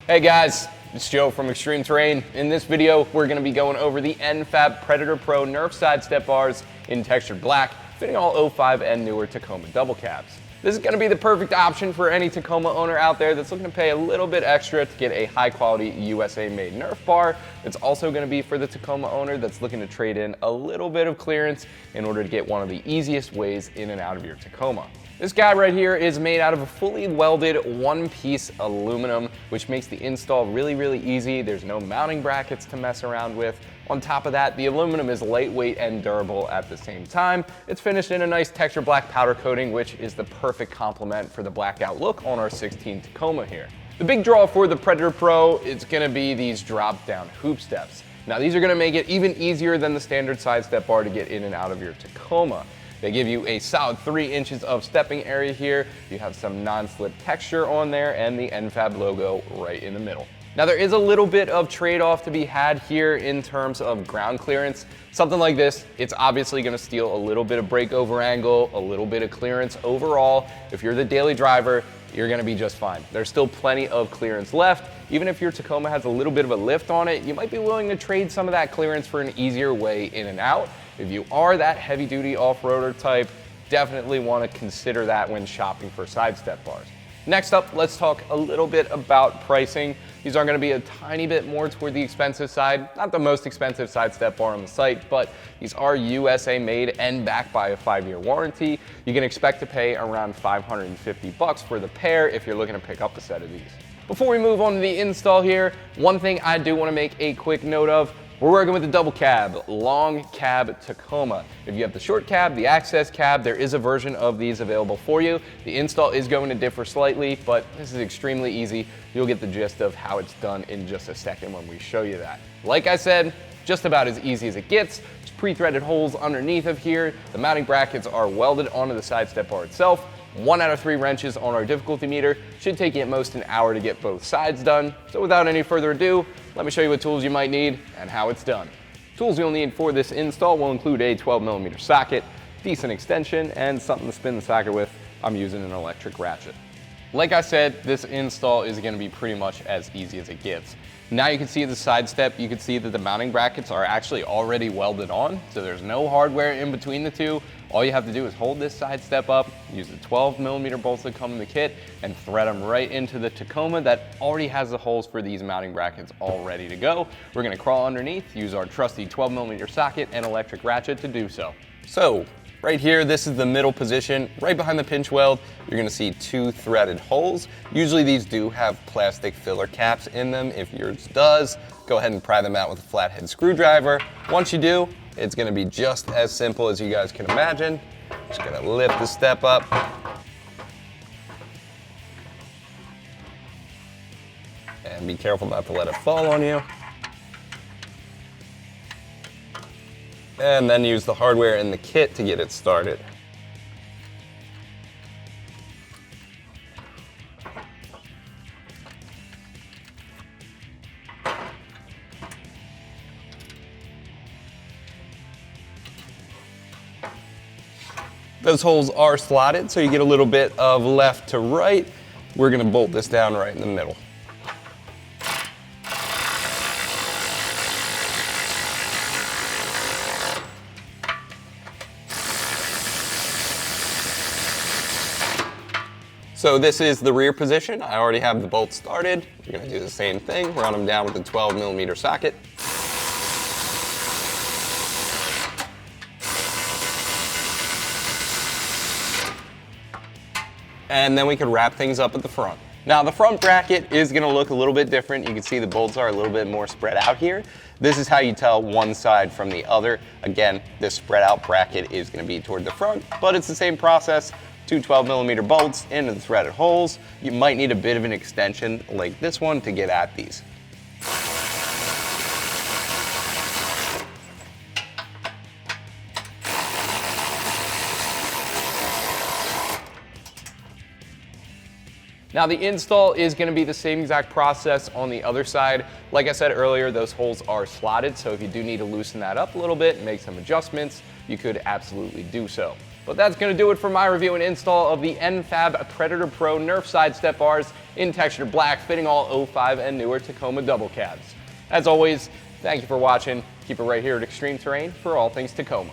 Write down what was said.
Hey guys, it's Joe from ExtremeTerrain. In this video, we're going to be going over the N-Fab Predator Pro Nerf side step bars in textured black, fitting all 05 and newer Tacoma double cabs. This is going to be the perfect option for any Tacoma owner out there that's looking to pay a little bit extra to get a high quality USA made Nerf bar. It's also going to be for the Tacoma owner that's looking to trade in a little bit of clearance in order to get one of the easiest ways in and out of your Tacoma. This guy right here is made out of a fully welded one-piece aluminum, which makes the install really easy. There's no mounting brackets to mess around with. On top of that, the aluminum is lightweight and durable at the same time. It's finished in a nice texture black powder coating, which is the perfect complement for the blackout look on our 16 Tacoma here. The big draw for the Predator Pro is gonna be these drop-down hoop steps. Now these are gonna make it even easier than the standard side step bar to get in and out of your Tacoma. They give you a solid 3 inches of stepping area here. You have some non-slip texture on there and the N-Fab logo right in the middle. Now there is a little bit of trade-off to be had here in terms of ground clearance. Something like this, it's obviously gonna steal a little bit of breakover angle, a little bit of clearance overall. If you're the daily driver, you're gonna be just fine. There's still plenty of clearance left. Even if your Tacoma has a little bit of a lift on it, you might be willing to trade some of that clearance for an easier way in and out. If you are that heavy-duty off-roader type, definitely want to consider that when shopping for side step bars. Next up, let's talk a little bit about pricing. These are going to be a tiny bit more toward the expensive side. Not the most expensive side step bar on the site, but these are USA made and backed by a 5-year warranty. You can expect to pay around $550 for the pair if you're looking to pick up a set of these. Before we move on to the install here, one thing I do want to make a quick note of. We're working with the double cab, long cab Tacoma. If you have the short cab, the access cab, there is a version of these available for you. The install is going to differ slightly, but this is extremely easy. You'll get the gist of how it's done in just a second when we show you that. Like I said, just about as easy as it gets. There's pre-threaded holes underneath of here. The mounting brackets are welded onto the side step bar itself. 1 out of 3 wrenches on our difficulty meter. Should take you at most an hour to get both sides done. So without any further ado, let me show you what tools you might need and how it's done. Tools you'll need for this install will include a 12mm socket, decent extension, and something to spin the socket with. I'm using an electric ratchet. Like I said, this install is going to be pretty much as easy as it gets. Now you can see the side step, you can see that the mounting brackets are actually already welded on, so there's no hardware in between the two. All you have to do is hold this side step up, use the 12mm bolts that come in the kit, and thread them right into the Tacoma that already has the holes for these mounting brackets all ready to go. We're gonna crawl underneath, use our trusty 12mm socket and electric ratchet to do so. So, right here, this is the middle position. Right behind the pinch weld, you're gonna see 2 threaded holes. Usually these do have plastic filler caps in them. If yours does, go ahead and pry them out with a flathead screwdriver. Once you do, it's gonna be just as simple as you guys can imagine. Just gonna lift the step up. And be careful not to let it fall on you. And then use the hardware in the kit to get it started. Those holes are slotted, so you get a little bit of left to right. We're gonna bolt this down right in the middle. So this is the rear position. I already have the bolts started. We're gonna do the same thing, run them down with the 12mm socket. And then we could wrap things up at the front. Now the front bracket is gonna look a little bit different. You can see the bolts are a little bit more spread out here. This is how you tell one side from the other. Again, this spread out bracket is gonna be toward the front, but it's the same process. 2 12mm bolts into the threaded holes. You might need a bit of an extension like this one to get at these. Now the install is going to be the same exact process on the other side. Like I said earlier, those holes are slotted, so if you do need to loosen that up a little bit and make some adjustments, you could absolutely do so. But that's going to do it for my review and install of the N-Fab Predator Pro Nerf side step bars in textured black, fitting all 05 and newer Tacoma double cabs. As always, thank you for watching. Keep it right here at Extreme Terrain for all things Tacoma.